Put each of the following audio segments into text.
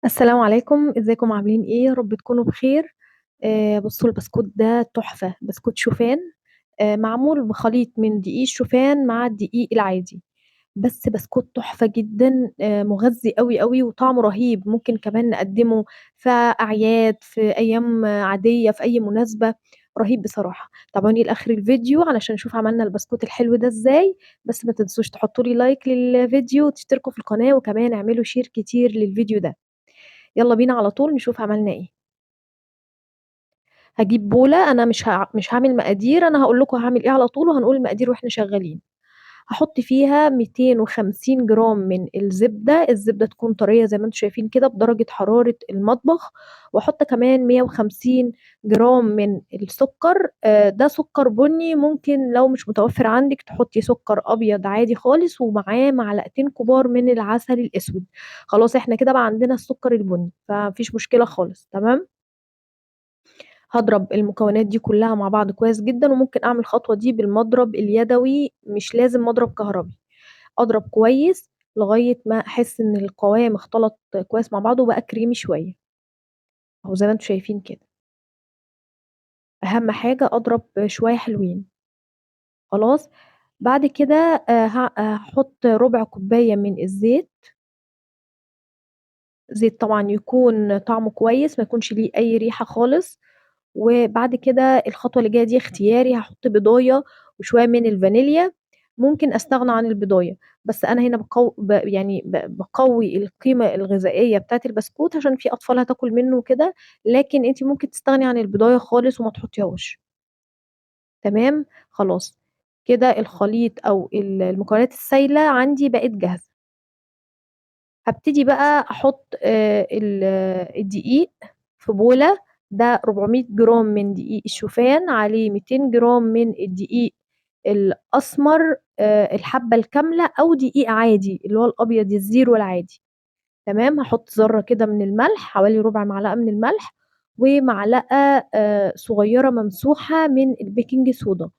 السلام عليكم، ازيكم عاملين ايه؟ يا رب تكونوا بخير. بصوا البسكوت ده تحفة، بسكوت شوفان. معمول بخليط من دقيق الشوفان مع الدقيق العادي. بس بسكوت تحفة جدا، مغذي قوي قوي وطعمه رهيب. ممكن كمان نقدمه في أعياد، في أيام عادية، في أي مناسبة. رهيب بصراحة. تابعوني لآخر الفيديو علشان نشوف عملنا البسكوت الحلو ده ازاي. بس ما تنسوش تحطوا لي لايك للفيديو وتشتركوا في القناة، وكمان اعملوا شير كتير للفيديو ده. يلا بينا على طول نشوف عملنا ايه. هجيب بولة. انا مش هعمل مقادير، انا هقول لكم هعمل ايه على طول، وهنقول المقادير واحنا شغالين. هحط فيها 250 جرام من الزبدة تكون طرية زي ما انتم شايفين كده بدرجة حرارة المطبخ. واحط كمان 150 جرام من السكر. ده سكر بني، ممكن لو مش متوفر عندك تحطي سكر ابيض عادي خالص، ومعاه معلقتين كبار من العسل الاسود. خلاص احنا كده بقى عندنا السكر البني، فمفيش مشكلة خالص. تمام. هضرب المكونات دي كلها مع بعض كويس جدا، وممكن اعمل الخطوة دي بالمضرب اليدوي، مش لازم مضرب كهربي. اضرب كويس لغاية ما احس ان القوام اختلط كويس مع بعضه وبقى كريمي شوية، اهو زي ما انتم شايفين كده. اهم حاجة اضرب شوية حلوين. خلاص. بعد كده هحط ربع كوباية من الزيت. زيت طبعا يكون طعمه كويس، ما يكونش ليه اي ريحة خالص. وبعد كده الخطوة اللي جاية دي اختياري، هحط بضاية وشوية من الفانيليا. ممكن استغنى عن البضاية، بس انا هنا بقوي القيمة الغذائية بتاعت البسكوت عشان في اطفال هتاكل منه كده. لكن انت ممكن تستغني عن البضاية خالص وما تحطيهاش. تمام. خلاص. كده الخليط او المكونات السائلة عندي بقت جاهزة. هبتدي بقى احط الدقيق في بولة. ده 400 جرام من دقيق الشوفان، عليه 200 جرام من الدقيق الاسمر، الحبة الكاملة، او دقيق عادي اللي هو الابيض الزيرو العادي. تمام. هحط ذرة كده من الملح، حوالي ربع معلقة من الملح. ومعلقة صغيرة ممسوحة من البيكنج صودا.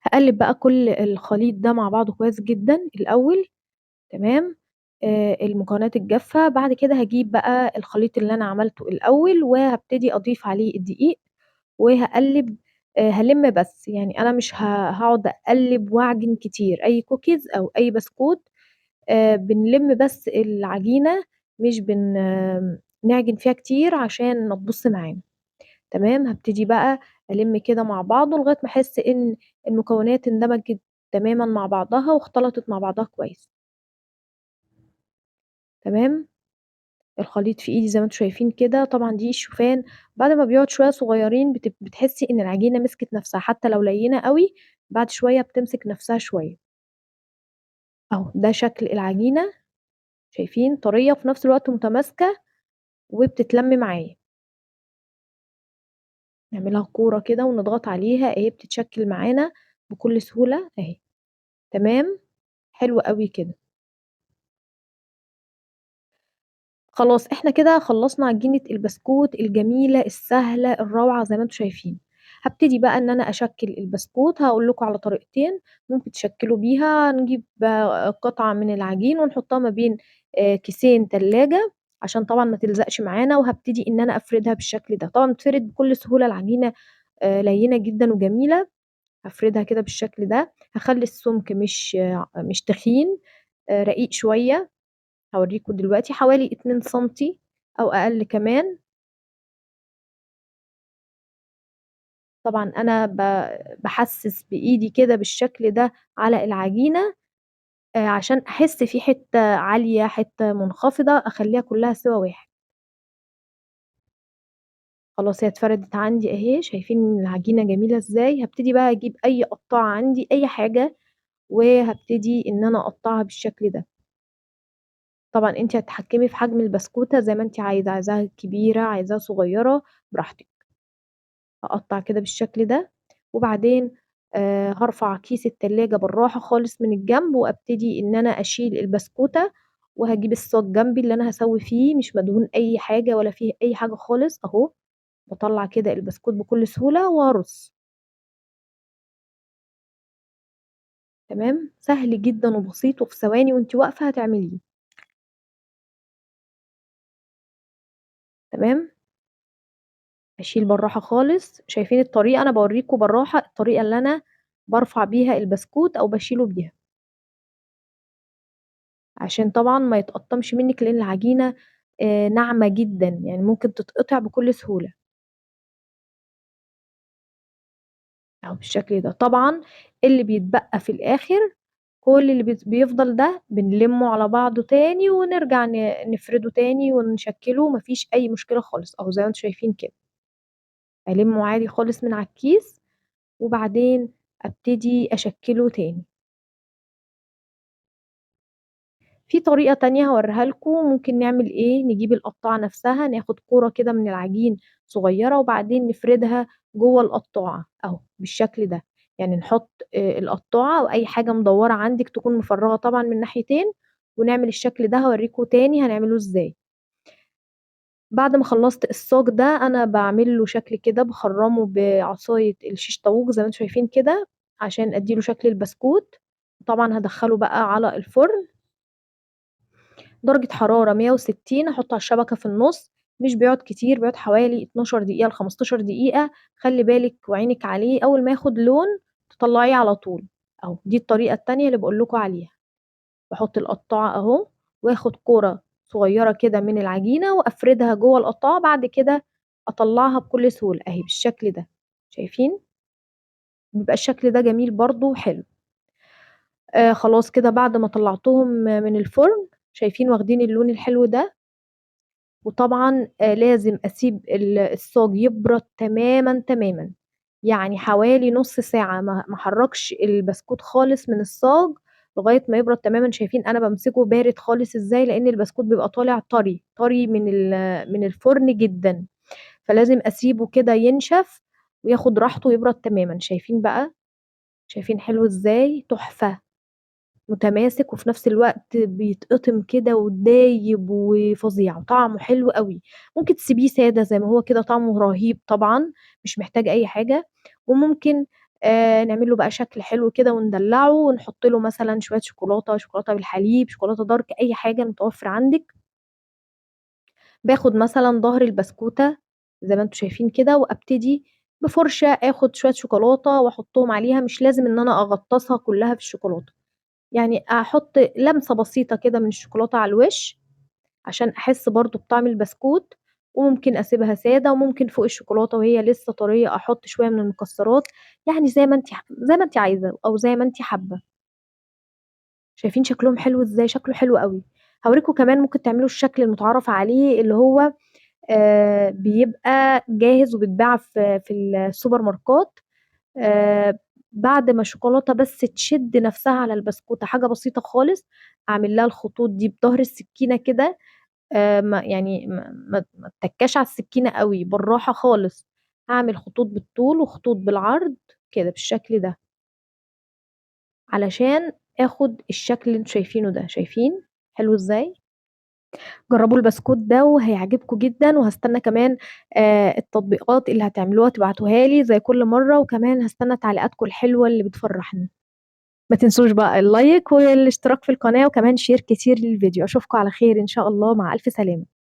هقلب بقى كل الخليط ده مع بعضه كويس جدا الاول. تمام. المكونات الجافة. بعد كده هجيب بقى الخليط اللي أنا عملته الأول، وهبتدي أضيف عليه الدقيق وهقلب. هلم بس، يعني أنا مش هقعد أقلب وأعجن كتير. أي كوكيز أو أي بسكوت بنلم بس العجينة، مش نعجن فيها كتير عشان ما تبص معانا. تمام. هبتدي بقى ألم كده مع بعضه لغاية ما أحس إن المكونات اندمجت تماما مع بعضها واختلطت مع بعضها كويس. تمام. الخليط في ايدي زي ما انتم شايفين كده. طبعا دي الشوفان، بعد ما بيقعد شويه صغيرين بتحسي ان العجينه مسكت نفسها، حتى لو لينه قوي بعد شويه بتمسك نفسها شويه. اهو ده شكل العجينه. شايفين؟ طريه وفي نفس الوقت متماسكه وبتتلم معايا. نعملها كوره كده ونضغط عليها اهي بتتشكل معانا بكل سهوله اهي. تمام. حلو قوي كده. خلاص احنا كده خلصنا عجينة البسكوت الجميلة السهلة الروعة زي ما انتم شايفين. هبتدي بقى ان انا اشكل البسكوت. هقول لكم على طريقتين ممكن تشكلوا بيها. نجيب قطعة من العجين ونحطها ما بين كيسين تلاجة عشان طبعا ما تلزقش معانا. وهبتدي ان انا افردها بالشكل ده. طبعا بتفرد بكل سهولة العجينة، لينة جدا وجميلة. هفردها كده بالشكل ده. هخلي السمك مش تخين، رقيق شوية. هوريكم دلوقتي حوالي 2 سنتي او اقل كمان. طبعا انا بحسس بايدي كده بالشكل ده على العجينة، عشان احس في حتة عالية حتة منخفضة اخليها كلها سوا واحد. خلاص هي اتفردت عندي اهي. شايفين العجينة جميلة ازاي؟ هبتدي بقى اجيب اي قطاعة عندي اي حاجة، وهبتدي ان انا اقطعها بالشكل ده. طبعا انت هتتحكمي في حجم البسكوتة زي ما انت عايزاها كبيرة عايزاها صغيرة براحتك. هقطع كده بالشكل ده. وبعدين هرفع كيس التلاجة بالراحة خالص من الجنب، وابتدي ان انا اشيل البسكوتة. وهجيب الصاج جنبي اللي انا هسوي فيه، مش مدهون اي حاجة ولا فيه اي حاجة خالص اهو. بطلع كده البسكوت بكل سهولة وارص. تمام. سهل جدا وبسيط، وفي ثواني وانت واقفة هتعمليه. تمام، أشيل بالراحة خالص، شايفين الطريقة أنا باورّيكم بالراحة الطريقة اللي أنا بارفع بيها البسكوت أو باشيله بيها، عشان طبعًا ما يتقطّمش منِّك لإن العجينة ناعمة جدًا، يعني ممكن تتقطع بكل سهولة، أهو بالشكل ده. طبعًا اللي بيتبقى في الآخر كل اللي بيفضل ده بنلمّه على بعضه تاني ونرجع نفرده تاني ونشكّله، ما فيش أي مشكلة خالص، أهو زي ما أنتم شايفين كده. ألمّه عادي خالص من على الكيس، وبعدين أبتدي أشكّله تاني. في طريقة تانية هاورّيها لكم ممكن نعمل إيه، نجيب القطّاعة نفْسها ناخد كورة كده من العجين صغيّرة وبعدين نفردها جوّه القطّاعة، أهو بالشكل ده. يعني نحط القطّاعة أو أي حاجة مدوّرة عندِك تكون مفرّغة طبعًا من ناحيتين، ونعمل الشكل ده هاورّيكم تاني هنعمله إزاي. بعد ما خلّصت الصاج ده أنا باعمل له شكل كده باخرّمه بعصاية الشيش طاووق زي ما أنتم شايفين كده، عشان أدّي له شكل البسكوت. طبعًا هادخّله بقى على الفرن درجة حرارة 160 أحطه على الشبكة في النُص، مش بيقعد كتير بيقعد حوالي 12 دقيقة ل15 دقيقة، خلّي بالِك وعينِك عليه أول ما ياخد لون تطلّعيه على طول، أهو دي الطريقة التانية اللي باقول لكم عليها. باحط القطّاعة أهو، وآخد كورة صغيّرة كده من العجينة وأفردها جوّه القطّاعة، بعد كده أطلّعها بكل سهولة أهي بالشكل ده، شايفين؟ بيبقى الشكل ده جميل برضه وحلو. خلاص كده بعد ما طلّعتهم من الفرن، شايفين واخدين اللون الحلو ده، وطبعًا لازم أسيب الصاج يبرد تمامًا، تمامًا، يعني حوالي نُص ساعة ما أحرّكش البسكوت خالص من الصاج لغاية ما يبرد تمامًا، شايفين أنا بامسكه بارد خالص إزاي، لإن البسكوت بيبقى طالع طري، طري من الفرن جدًا، فلازم أسيبه كده ينشف وياخد راحته ويبرد تمامًا، شايفين بقى، شايفين حلو إزاي؟ تحفة. متماسك وفي نفس الوقت بيتقطم كده ودايب وفظيع، وطعمه حلو أوي. ممكن تسيبيه سادة زي ما هو كده طعمه رهيب طبعًا، مش محتاج أي حاجة، وممكن نعمل له بقى شكل حلو كده وندلّعه ونحط له مثلًا شوية شوكولاتة، شوكولاتة بالحليب، شوكولاتة دارك، أي حاجة المتوفر عندِك. باخد مثلًا ضهر البسكوتة زي ما أنتم شايفين كده، وأبتدي بفرشة آخد شوية شوكولاتة وأحطهم عليها، مش لازم إن أنا أغطّسها كلّها بالشوكولاتة. يعني أحُط لمسة بسيطة كده من الشوكولاتة على الوش، عشان أحس برضه بطعم البسكوت، وممكن أسيبها سادة، وممكن فوق الشوكولاتة وهي لسه طرية أحُط شوية من المكسرات، يعني زي ما أنتِ عايزة أو زي ما أنتِ حابة. شايفين شكلهم حلو إزاي؟ شكله حلو أوي. هاوريكم كمان ممكن تعملوا الشكل المُتعارف عليه اللي هو بيبقى جاهز وبيتباع في السوبر ماركات. بعد ما الشوكولاتة بس تشِد نَفْسها على البسكوتة حاجة بسيطة خالص، أعمل لها الخطوط دي بضهر السكينة كده ما يعني ما اتّكاش على السكينة أوي، بالراحة خالص، أعمل خطوط بالطول وخطوط بالعرض كده بالشكل ده، علشان آخُد الشكل اللي أنتم شايفينه ده، شايفين حلو إزاي؟ جرّبوا البسكوت ده وهيعجبكم جدًا، وهاستنى كمان التطبيقات اللي هتعملوها تبعتوها لي زي كل مرّة، وكمان هاستنى تعليقاتكم الحلوة اللي بتفرّحني. ما تنسوش بقى اللايك والاشتراك في القناة وكمان شير كتير للفيديو، أشوفكم على خير إن شاء الله، مع ألف سلامة.